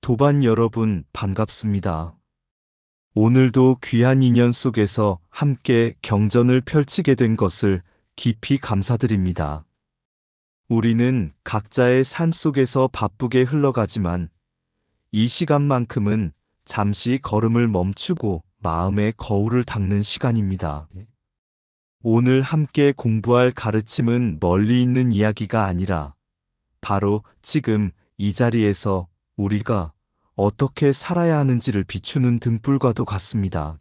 도반 여러분 반갑습니다. 오늘도 귀한 인연 속에서 함께 경전을 펼치게 된 것을 깊이 감사드립니다. 우리는 각자의 삶 속에서 바쁘게 흘러가지만 이 시간만큼은 잠시 걸음을 멈추고 마음의 거울을 닦는 시간입니다. 오늘 함께 공부할 가르침은 멀리 있는 이야기가 아니라 바로 지금 이 자리에서 우리가 어떻게 살아야 하는지를 비추는 등불과도 같습니다.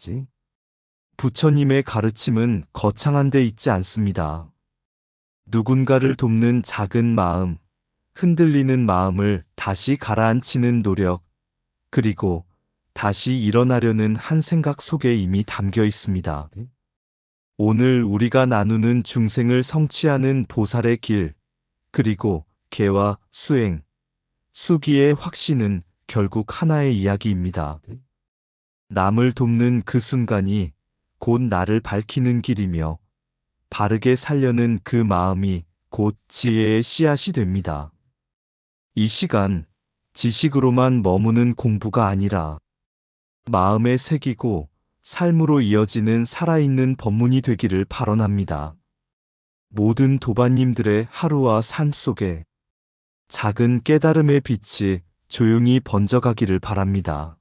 부처님의 가르침은 거창한 데 있지 않습니다. 누군가를 돕는 작은 마음, 흔들리는 마음을 다시 가라앉히는 노력, 그리고 다시 일어나려는 한 생각 속에 이미 담겨 있습니다. 오늘 우리가 나누는 중생을 성취하는 보살의 길, 그리고 개와 수행, 수기의 확신은 결국 하나의 이야기입니다. 남을 돕는 그 순간이 곧 나를 밝히는 길이며 바르게 살려는 그 마음이 곧 지혜의 씨앗이 됩니다. 이 시간, 지식으로만 머무는 공부가 아니라 마음에 새기고 삶으로 이어지는 살아있는 법문이 되기를 발언합니다. 모든 도반님들의 하루와 삶 속에 작은 깨달음의 빛이 조용히 번져가기를 바랍니다.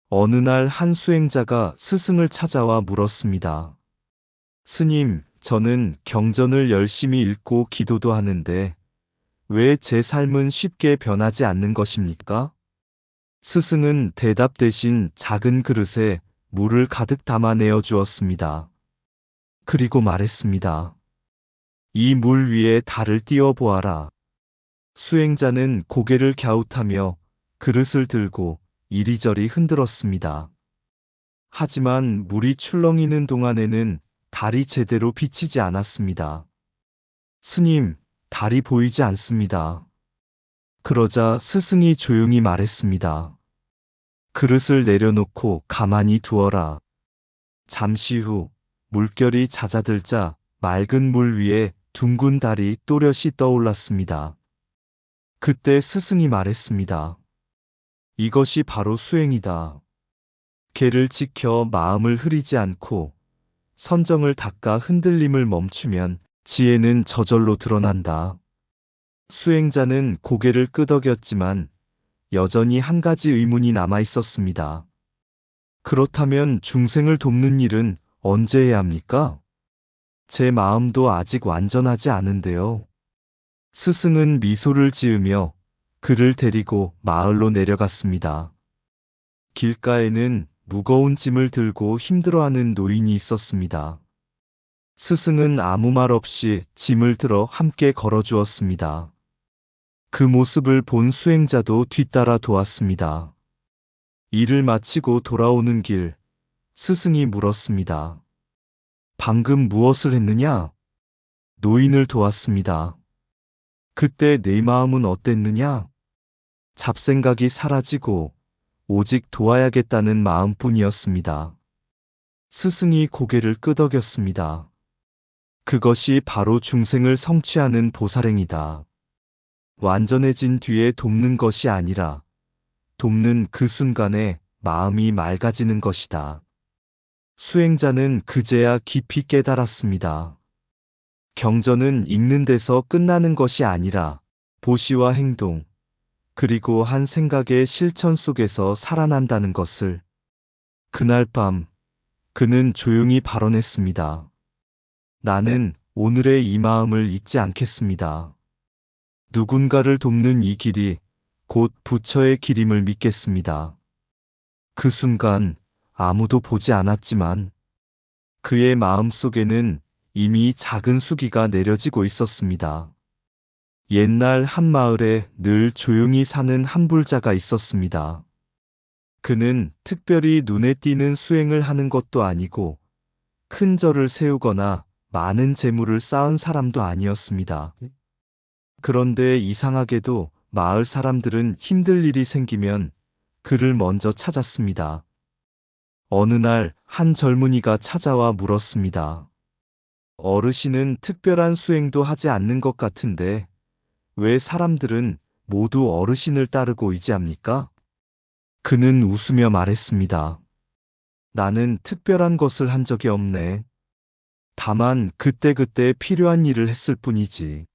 어느 날 한 수행자가 스승을 찾아와 물었습니다. 스님, 저는 경전을 열심히 읽고 기도도 하는데 왜 제 삶은 쉽게 변하지 않는 것입니까? 스승은 대답 대신 작은 그릇에 물을 가득 담아 내어 주었습니다. 그리고 말했습니다. 이 물 위에 달을 띄워 보아라. 수행자는 고개를 갸웃하며 그릇을 들고 이리저리 흔들었습니다. 하지만 물이 출렁이는 동안에는 달이 제대로 비치지 않았습니다. 스님, 달이 보이지 않습니다. 그러자 스승이 조용히 말했습니다. 그릇을 내려놓고 가만히 두어라. 잠시 후 물결이 잦아들자 맑은 물 위에 둥근 달이 또렷이 떠올랐습니다. 그때 스승이 말했습니다. 이것이 바로 수행이다. 개를 지켜 마음을 흐리지 않고 선정을 닦아 흔들림을 멈추면 지혜는 저절로 드러난다. 수행자는 고개를 끄덕였지만 여전히 한 가지 의문이 남아 있었습니다. 그렇다면 중생을 돕는 일은 언제 해야 합니까? 제 마음도 아직 완전하지 않은데요. 스승은 미소를 지으며 그를 데리고 마을로 내려갔습니다. 길가에는 무거운 짐을 들고 힘들어하는 노인이 있었습니다. 스승은 아무 말 없이 짐을 들어 함께 걸어주었습니다. 그 모습을 본 수행자도 뒤따라 도왔습니다. 일을 마치고 돌아오는 길, 스승이 물었습니다. 방금 무엇을 했느냐? 노인을 도왔습니다. 그때 내 마음은 어땠느냐? 잡생각이 사라지고 오직 도와야겠다는 마음뿐이었습니다. 스승이 고개를 끄덕였습니다. 그것이 바로 중생을 성취하는 보살행이다. 완전해진 뒤에 돕는 것이 아니라 돕는 그 순간에 마음이 맑아지는 것이다. 수행자는 그제야 깊이 깨달았습니다. 경전은 읽는 데서 끝나는 것이 아니라 보시와 행동, 그리고 한 생각의 실천 속에서 살아난다는 것을. 그날 밤, 그는 조용히 발언했습니다. 나는 오늘의 이 마음을 잊지 않겠습니다. 누군가를 돕는 이 길이 곧 부처의 길임을 믿겠습니다. 그 순간 아무도 보지 않았지만 그의 마음 속에는 이미 작은 수기가 내려지고 있었습니다. 옛날 한 마을에 늘 조용히 사는 한 불자가 있었습니다. 그는 특별히 눈에 띄는 수행을 하는 것도 아니고 큰 절을 세우거나 많은 재물을 쌓은 사람도 아니었습니다. 그런데 이상하게도 마을 사람들은 힘들 일이 생기면 그를 먼저 찾았습니다. 어느 날 한 젊은이가 찾아와 물었습니다. 어르신은 특별한 수행도 하지 않는 것 같은데 왜 사람들은 모두 어르신을 따르고 의지합니까? 그는 웃으며 말했습니다. 나는 특별한 것을 한 적이 없네. 다만 그때그때 필요한 일을 했을 뿐이지.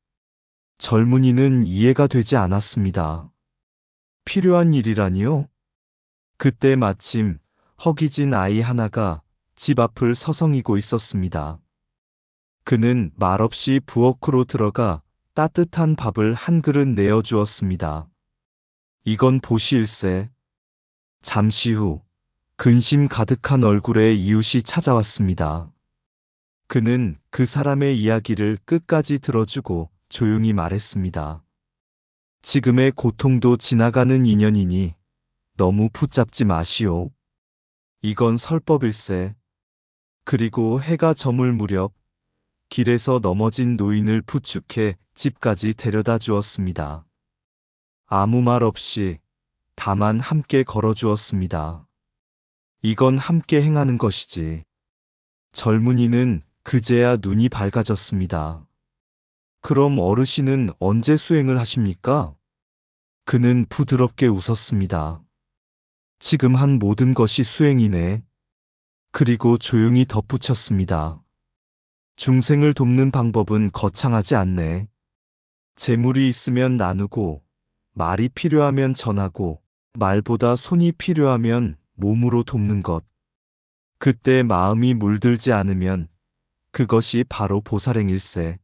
젊은이는 이해가 되지 않았습니다. 필요한 일이라니요? 그때 마침 허기진 아이 하나가 집 앞을 서성이고 있었습니다. 그는 말없이 부엌으로 들어가 따뜻한 밥을 한 그릇 내어 주었습니다. 이건 보시일세. 잠시 후 근심 가득한 얼굴의 이웃이 찾아왔습니다. 그는 그 사람의 이야기를 끝까지 들어주고 조용히 말했습니다. 지금의 고통도 지나가는 인연이니 너무 붙잡지 마시오. 이건 설법일세. 그리고 해가 저물 무렵 길에서 넘어진 노인을 부축해 집까지 데려다 주었습니다. 아무 말 없이 다만 함께 걸어 주었습니다. 이건 함께 행하는 것이지. 젊은이는 그제야 눈이 밝아졌습니다. 그럼 어르신은 언제 수행을 하십니까? 그는 부드럽게 웃었습니다. 지금 한 모든 것이 수행이네. 그리고 조용히 덧붙였습니다. 중생을 돕는 방법은 거창하지 않네. 재물이 있으면 나누고, 말이 필요하면 전하고, 말보다 손이 필요하면 몸으로 돕는 것. 그때 마음이 물들지 않으면 그것이 바로 보살행일세.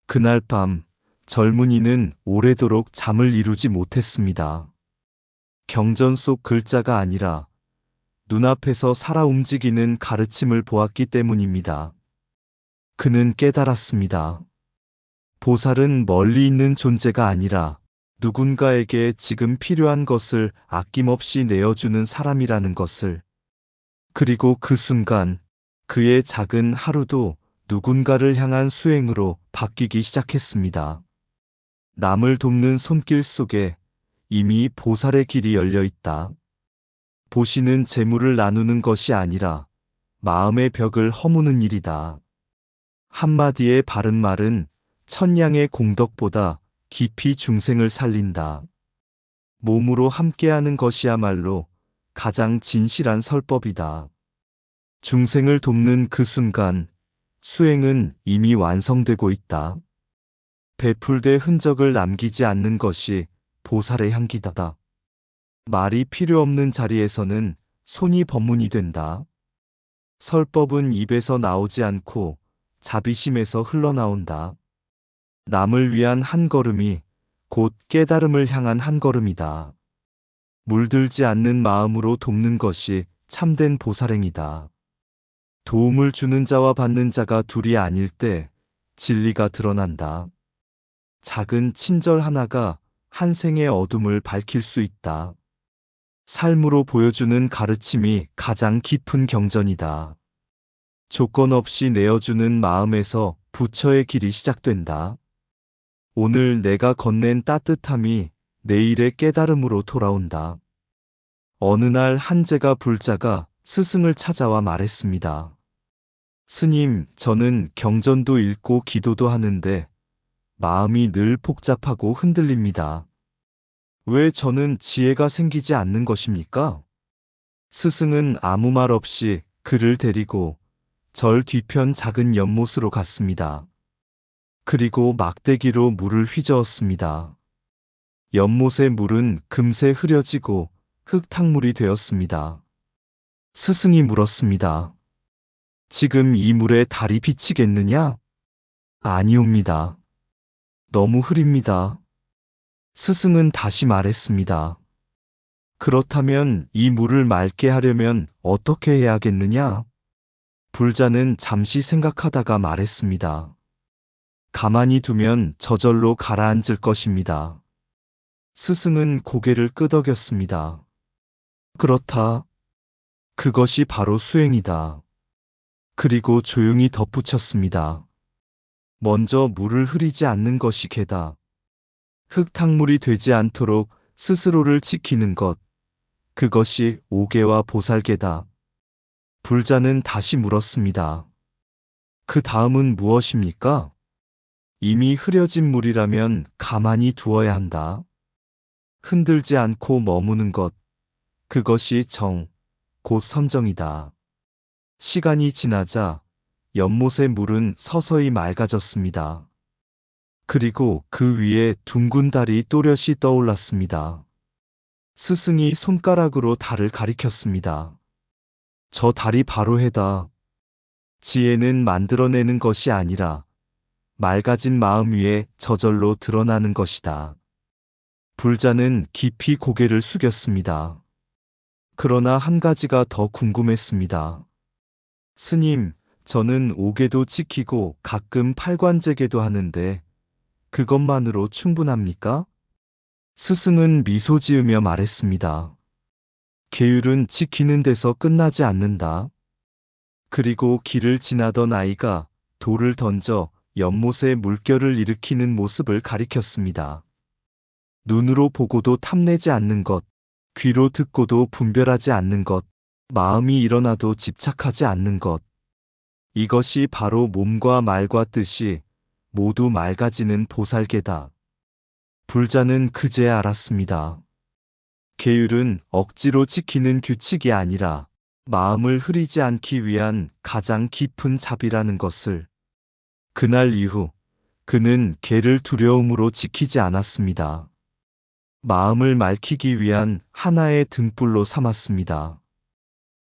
그날 밤 젊은이는 오래도록 잠을 이루지 못했습니다. 경전 속 글자가 아니라 눈앞에서 살아 움직이는 가르침을 보았기 때문입니다. 그는 깨달았습니다. 보살은 멀리 있는 존재가 아니라 누군가에게 지금 필요한 것을 아낌없이 내어주는 사람이라는 것을. 그리고 그 순간 그의 작은 하루도 누군가를 향한 수행으로 바뀌기 시작했습니다. 남을 돕는 손길 속에 이미 보살의 길이 열려 있다. 보시는 재물을 나누는 것이 아니라 마음의 벽을 허무는 일이다. 한마디의 바른 말은 천냥의 공덕보다 깊이 중생을 살린다. 몸으로 함께하는 것이야말로 가장 진실한 설법이다. 중생을 돕는 그 순간 수행은 이미 완성되고 있다. 베풀되 흔적을 남기지 않는 것이 보살의 향기다. 말이 필요 없는 자리에서는 손이 법문이 된다. 설법은 입에서 나오지 않고 자비심에서 흘러나온다. 남을 위한 한 걸음이 곧 깨달음을 향한 한 걸음이다. 물들지 않는 마음으로 돕는 것이 참된 보살행이다. 도움을 주는 자와 받는 자가 둘이 아닐 때 진리가 드러난다. 작은 친절 하나가 한 생의 어둠을 밝힐 수 있다. 삶으로 보여주는 가르침이 가장 깊은 경전이다. 조건 없이 내어주는 마음에서 부처의 길이 시작된다. 오늘 내가 건넨 따뜻함이 내일의 깨달음으로 돌아온다. 어느 날 한제가 불자가 스승을 찾아와 말했습니다. 스님, 저는 경전도 읽고 기도도 하는데 마음이 늘 복잡하고 흔들립니다. 왜 저는 지혜가 생기지 않는 것입니까? 스승은 아무 말 없이 그를 데리고 절 뒤편 작은 연못으로 갔습니다. 그리고 막대기로 물을 휘저었습니다. 연못의 물은 금세 흐려지고 흙탕물이 되었습니다. 스승이 물었습니다. 지금 이 물에 달이 비치겠느냐? 아니옵니다. 너무 흐립니다. 스승은 다시 말했습니다. 그렇다면 이 물을 맑게 하려면 어떻게 해야겠느냐? 불자는 잠시 생각하다가 말했습니다. 가만히 두면 저절로 가라앉을 것입니다. 스승은 고개를 끄덕였습니다. 그렇다. 그것이 바로 수행이다. 그리고 조용히 덧붙였습니다. 먼저 물을 흐리지 않는 것이 계다. 흙탕물이 되지 않도록 스스로를 지키는 것. 그것이 오계와 보살계다. 불자는 다시 물었습니다. 그 다음은 무엇입니까? 이미 흐려진 물이라면 가만히 두어야 한다. 흔들지 않고 머무는 것. 그것이 곧 선정이다. 시간이 지나자 연못의 물은 서서히 맑아졌습니다. 그리고 그 위에 둥근 달이 또렷이 떠올랐습니다. 스승이 손가락으로 달을 가리켰습니다. 저 달이 바로 해다. 지혜는 만들어내는 것이 아니라 맑아진 마음 위에 저절로 드러나는 것이다. 불자는 깊이 고개를 숙였습니다. 그러나 한 가지가 더 궁금했습니다. 스님, 저는 옥에도 지키고 가끔 팔관제계도 하는데 그것만으로 충분합니까? 스승은 미소 지으며 말했습니다. 계율은 지키는 데서 끝나지 않는다. 그리고 길을 지나던 아이가 돌을 던져 연못에 물결을 일으키는 모습을 가리켰습니다. 눈으로 보고도 탐내지 않는 것, 귀로 듣고도 분별하지 않는 것, 마음이 일어나도 집착하지 않는 것. 이것이 바로 몸과 말과 뜻이 모두 맑아지는 보살계다. 불자는 그제야 알았습니다. 계율은 억지로 지키는 규칙이 아니라 마음을 흐리지 않기 위한 가장 깊은 자비라는 것을. 그날 이후 그는 계를 두려움으로 지키지 않았습니다. 마음을 맑히기 위한 하나의 등불로 삼았습니다.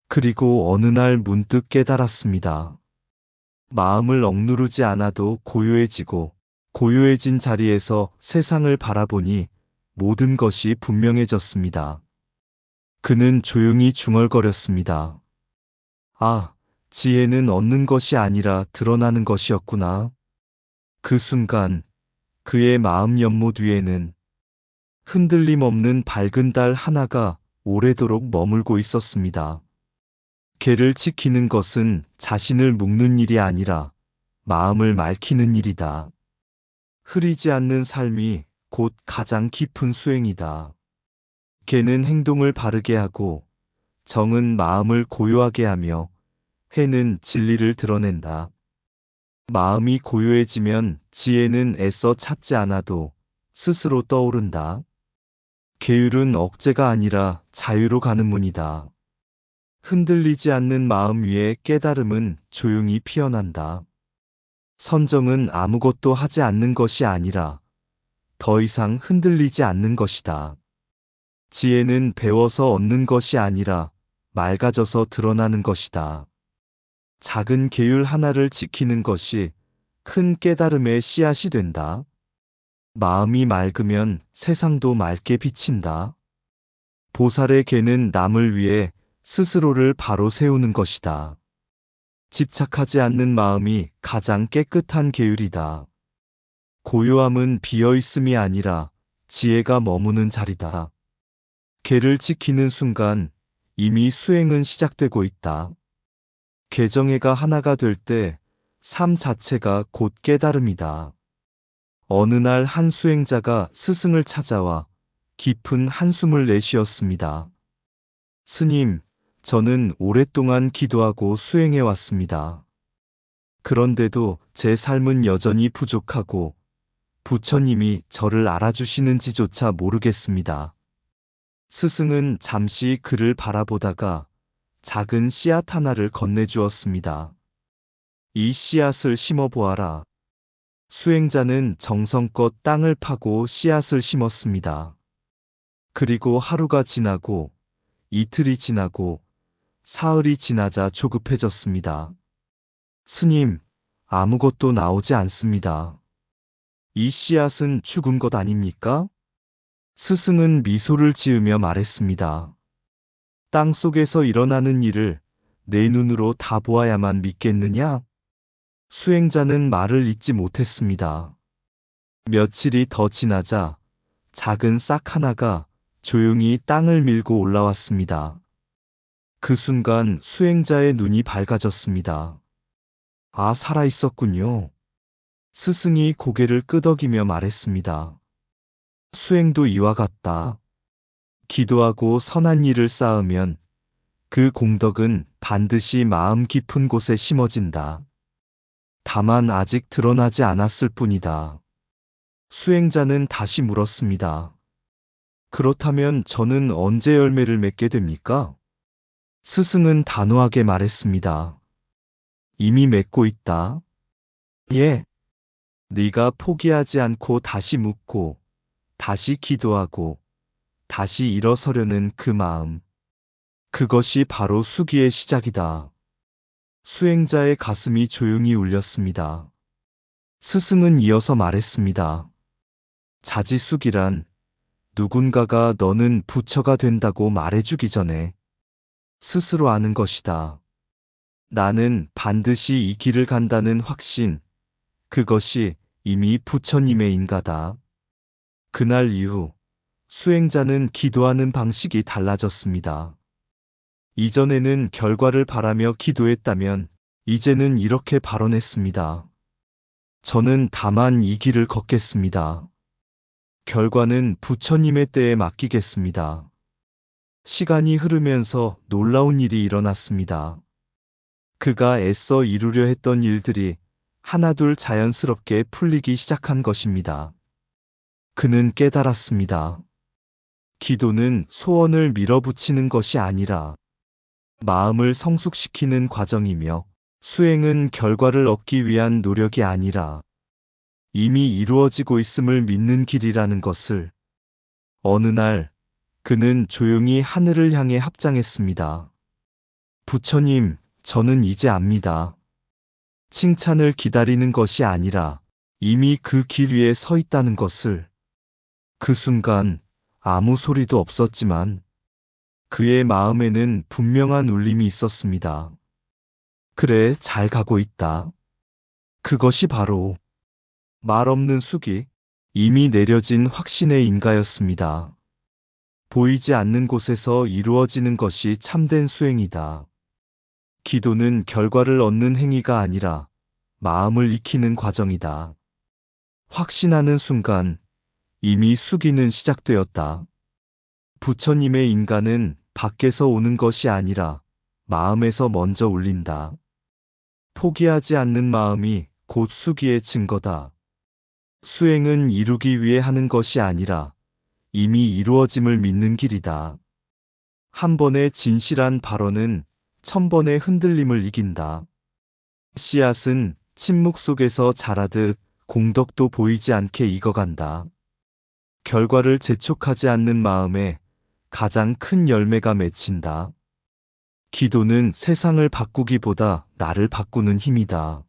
그리고 어느 날 문득 깨달았습니다. 마음을 억누르지 않아도 고요해지고 고요해진 자리에서 세상을 바라보니 모든 것이 분명해졌습니다. 그는 조용히 중얼거렸습니다. 아, 지혜는 얻는 것이 아니라 드러나는 것이었구나. 그 순간 그의 마음 연못 위에는 흔들림 없는 밝은 달 하나가 오래도록 머물고 있었습니다. 계를 지키는 것은 자신을 묶는 일이 아니라 마음을 맑히는 일이다. 흐리지 않는 삶이 곧 가장 깊은 수행이다. 계는 행동을 바르게 하고 정은 마음을 고요하게 하며 회는 진리를 드러낸다. 마음이 고요해지면 지혜는 애써 찾지 않아도 스스로 떠오른다. 계율은 억제가 아니라 자유로 가는 문이다. 흔들리지 않는 마음 위에 깨달음은 조용히 피어난다. 선정은 아무것도 하지 않는 것이 아니라 더 이상 흔들리지 않는 것이다. 지혜는 배워서 얻는 것이 아니라 맑아져서 드러나는 것이다. 작은 계율 하나를 지키는 것이 큰 깨달음의 씨앗이 된다. 마음이 맑으면 세상도 맑게 비친다. 보살의 계는 남을 위해 스스로를 바로 세우는 것이다. 집착하지 않는 마음이 가장 깨끗한 계율이다. 고요함은 비어있음이 아니라 지혜가 머무는 자리다. 계를 지키는 순간 이미 수행은 시작되고 있다. 개정애가 하나가 될 때 삶 자체가 곧 깨달음이다. 어느 날 한 수행자가 스승을 찾아와 깊은 한숨을 내쉬었습니다. 스님, 저는 오랫동안 기도하고 수행해 왔습니다. 그런데도 제 삶은 여전히 부족하고 부처님이 저를 알아주시는지조차 모르겠습니다. 스승은 잠시 그를 바라보다가 작은 씨앗 하나를 건네주었습니다. 이 씨앗을 심어보아라. 수행자는 정성껏 땅을 파고 씨앗을 심었습니다. 그리고 하루가 지나고 이틀이 지나고 사흘이 지나자 조급해졌습니다. 스님, 아무것도 나오지 않습니다. 이 씨앗은 죽은 것 아닙니까? 스승은 미소를 지으며 말했습니다. 땅 속에서 일어나는 일을 내 눈으로 다 보아야만 믿겠느냐? 수행자는 말을 잇지 못했습니다. 며칠이 더 지나자 작은 싹 하나가 조용히 땅을 밀고 올라왔습니다. 그 순간 수행자의 눈이 밝아졌습니다. 아, 살아있었군요. 스승이 고개를 끄덕이며 말했습니다. 수행도 이와 같다. 기도하고 선한 일을 쌓으면 그 공덕은 반드시 마음 깊은 곳에 심어진다. 다만 아직 드러나지 않았을 뿐이다. 수행자는 다시 물었습니다. 그렇다면 저는 언제 열매를 맺게 됩니까? 스승은 단호하게 말했습니다. 이미 맺고 있다. 예. 네가 포기하지 않고 다시 묻고, 다시 기도하고, 다시 일어서려는 그 마음. 그것이 바로 수기의 시작이다. 수행자의 가슴이 조용히 울렸습니다. 스승은 이어서 말했습니다. 자지수기란 누군가가 너는 부처가 된다고 말해주기 전에 스스로 아는 것이다. 나는 반드시 이 길을 간다는 확신, 그것이 이미 부처님의 인가다. 그날 이후 수행자는 기도하는 방식이 달라졌습니다. 이전에는 결과를 바라며 기도했다면 이제는 이렇게 발언했습니다. 저는 다만 이 길을 걷겠습니다. 결과는 부처님의 때에 맡기겠습니다. 시간이 흐르면서 놀라운 일이 일어났습니다. 그가 애써 이루려 했던 일들이 하나둘 자연스럽게 풀리기 시작한 것입니다. 그는 깨달았습니다. 기도는 소원을 밀어붙이는 것이 아니라 마음을 성숙시키는 과정이며 수행은 결과를 얻기 위한 노력이 아니라 이미 이루어지고 있음을 믿는 길이라는 것을 어느 날 그는 조용히 하늘을 향해 합장했습니다. 부처님, 저는 이제 압니다. 칭찬을 기다리는 것이 아니라 이미 그 길 위에 서 있다는 것을. 그 순간 아무 소리도 없었지만 그의 마음에는 분명한 울림이 있었습니다. 그래, 잘 가고 있다. 그것이 바로 말 없는 수기, 이미 내려진 확신의 인가였습니다. 보이지 않는 곳에서 이루어지는 것이 참된 수행이다. 기도는 결과를 얻는 행위가 아니라 마음을 익히는 과정이다. 확신하는 순간 이미 수기는 시작되었다. 부처님의 인가는 밖에서 오는 것이 아니라 마음에서 먼저 울린다. 포기하지 않는 마음이 곧 수기의 증거다. 수행은 이루기 위해 하는 것이 아니라 이미 이루어짐을 믿는 길이다. 한 번의 진실한 발언은 천 번의 흔들림을 이긴다. 씨앗은 침묵 속에서 자라듯 공덕도 보이지 않게 익어간다. 결과를 재촉하지 않는 마음에 가장 큰 열매가 맺힌다. 기도는 세상을 바꾸기보다 나를 바꾸는 힘이다.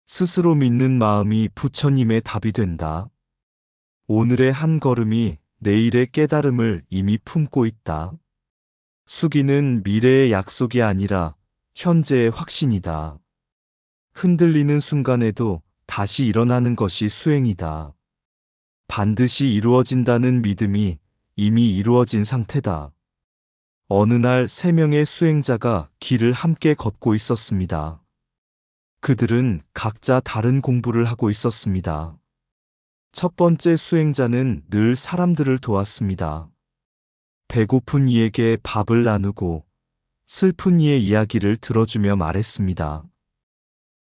스스로 믿는 마음이 부처님의 답이 된다. 오늘의 한 걸음이 내일의 깨달음을 이미 품고 있다. 수기는 미래의 약속이 아니라 현재의 확신이다. 흔들리는 순간에도 다시 일어나는 것이 수행이다. 반드시 이루어진다는 믿음이 이미 이루어진 상태다. 어느 날 3명의 수행자가 길을 함께 걷고 있었습니다. 그들은 각자 다른 공부를 하고 있었습니다. 첫 번째 수행자는 늘 사람들을 도왔습니다. 배고픈 이에게 밥을 나누고 슬픈 이의 이야기를 들어주며 말했습니다.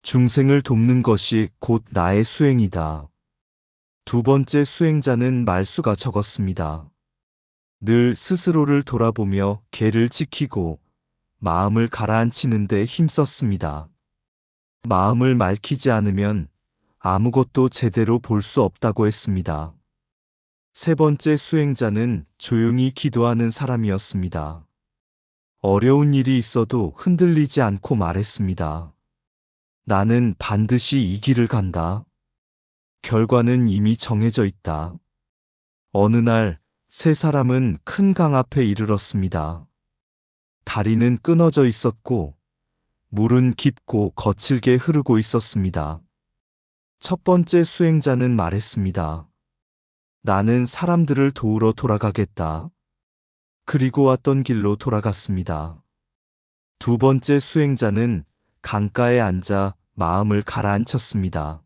중생을 돕는 것이 곧 나의 수행이다. 두 번째 수행자는 말수가 적었습니다. 늘 스스로를 돌아보며 계를 지키고 마음을 가라앉히는 데 힘썼습니다. 마음을 맑히지 않으면 아무것도 제대로 볼 수 없다고 했습니다. 세 번째 수행자는 조용히 기도하는 사람이었습니다. 어려운 일이 있어도 흔들리지 않고 말했습니다. 나는 반드시 이 길을 간다. 결과는 이미 정해져 있다. 어느 날 세 사람은 큰 강 앞에 이르렀습니다. 다리는 끊어져 있었고 물은 깊고 거칠게 흐르고 있었습니다. 첫 번째 수행자는 말했습니다. 나는 사람들을 도우러 돌아가겠다. 그리고 왔던 길로 돌아갔습니다. 두 번째 수행자는 강가에 앉아 마음을 가라앉혔습니다.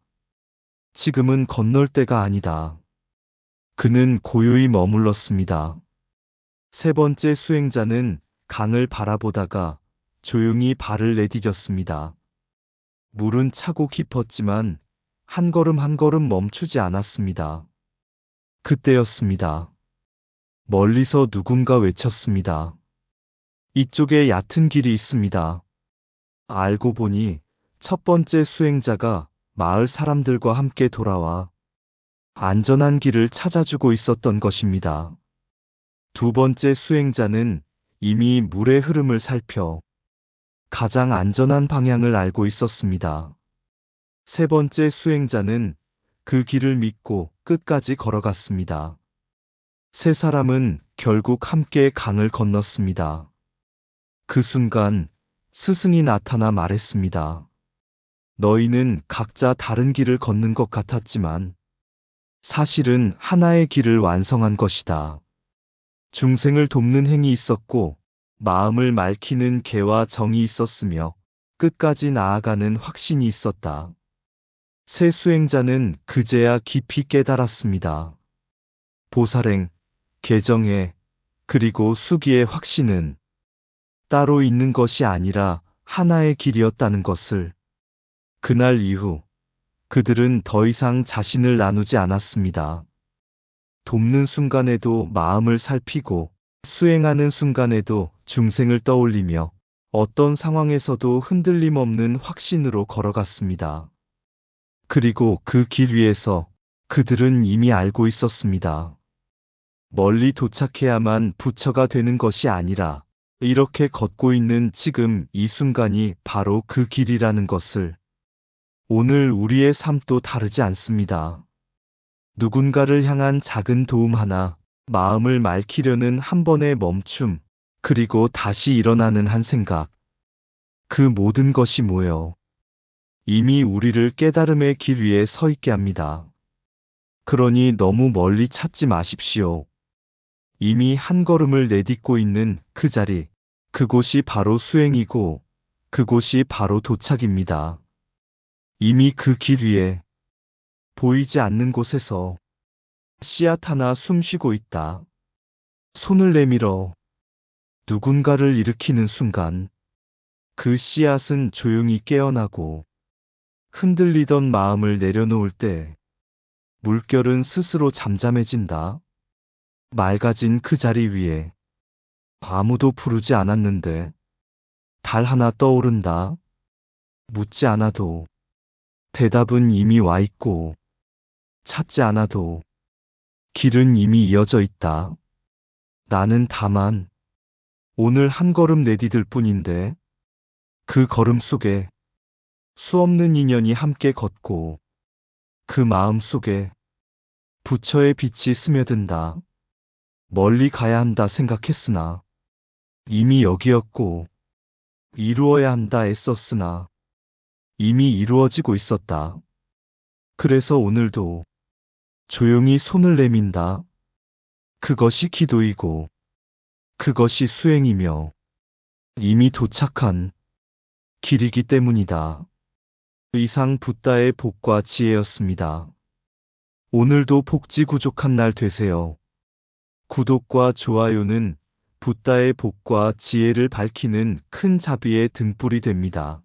지금은 건널 때가 아니다. 그는 고요히 머물렀습니다. 세 번째 수행자는 강을 바라보다가 조용히 발을 내디뎠습니다. 물은 차고 깊었지만 한 걸음 한 걸음 멈추지 않았습니다. 그때였습니다. 멀리서 누군가 외쳤습니다. 이쪽에 얕은 길이 있습니다. 알고 보니 첫 번째 수행자가 마을 사람들과 함께 돌아와 안전한 길을 찾아주고 있었던 것입니다. 두 번째 수행자는 이미 물의 흐름을 살펴 가장 안전한 방향을 알고 있었습니다. 세 번째 수행자는 그 길을 믿고 끝까지 걸어갔습니다. 세 사람은 결국 함께 강을 건넜습니다. 그 순간 스승이 나타나 말했습니다. 너희는 각자 다른 길을 걷는 것 같았지만 사실은 하나의 길을 완성한 것이다. 중생을 돕는 행이 있었고 마음을 맑히는 계와 정이 있었으며 끝까지 나아가는 확신이 있었다. 새 수행자는 그제야 깊이 깨달았습니다. 보살행, 개정의, 그리고 수기의 확신은 따로 있는 것이 아니라 하나의 길이었다는 것을. 그날 이후 그들은 더 이상 자신을 나누지 않았습니다. 돕는 순간에도 마음을 살피고 수행하는 순간에도 중생을 떠올리며 어떤 상황에서도 흔들림 없는 확신으로 걸어갔습니다. 그리고 그 길 위에서 그들은 이미 알고 있었습니다. 멀리 도착해야만 부처가 되는 것이 아니라 이렇게 걷고 있는 지금 이 순간이 바로 그 길이라는 것을. 오늘 우리의 삶도 다르지 않습니다. 누군가를 향한 작은 도움 하나, 마음을 맑히려는 한 번의 멈춤, 그리고 다시 일어나는 한 생각. 그 모든 것이 모여 이미 우리를 깨달음의 길 위에 서 있게 합니다. 그러니 너무 멀리 찾지 마십시오. 이미 한 걸음을 내딛고 있는 그 자리, 그곳이 바로 수행이고 그곳이 바로 도착입니다. 이미 그 길 위에 보이지 않는 곳에서 씨앗 하나 숨쉬고 있다. 손을 내밀어 누군가를 일으키는 순간 그 씨앗은 조용히 깨어나고 흔들리던 마음을 내려놓을 때 물결은 스스로 잠잠해진다. 맑아진 그 자리 위에 아무도 부르지 않았는데 달 하나 떠오른다. 묻지 않아도 대답은 이미 와 있고 찾지 않아도 길은 이미 이어져 있다. 나는 다만 오늘 한 걸음 내디딜 뿐인데 그 걸음 속에 수없는 인연이 함께 걷고 그 마음 속에 부처의 빛이 스며든다. 멀리 가야 한다 생각했으나 이미 여기였고 이루어야 한다 애썼으나 이미 이루어지고 있었다. 그래서 오늘도 조용히 손을 내민다. 그것이 기도이고 그것이 수행이며 이미 도착한 길이기 때문이다. 이상 붓다의 복과 지혜였습니다. 오늘도 복지 구족한 날 되세요. 구독과 좋아요는 붓다의 복과 지혜를 밝히는 큰 자비의 등불이 됩니다.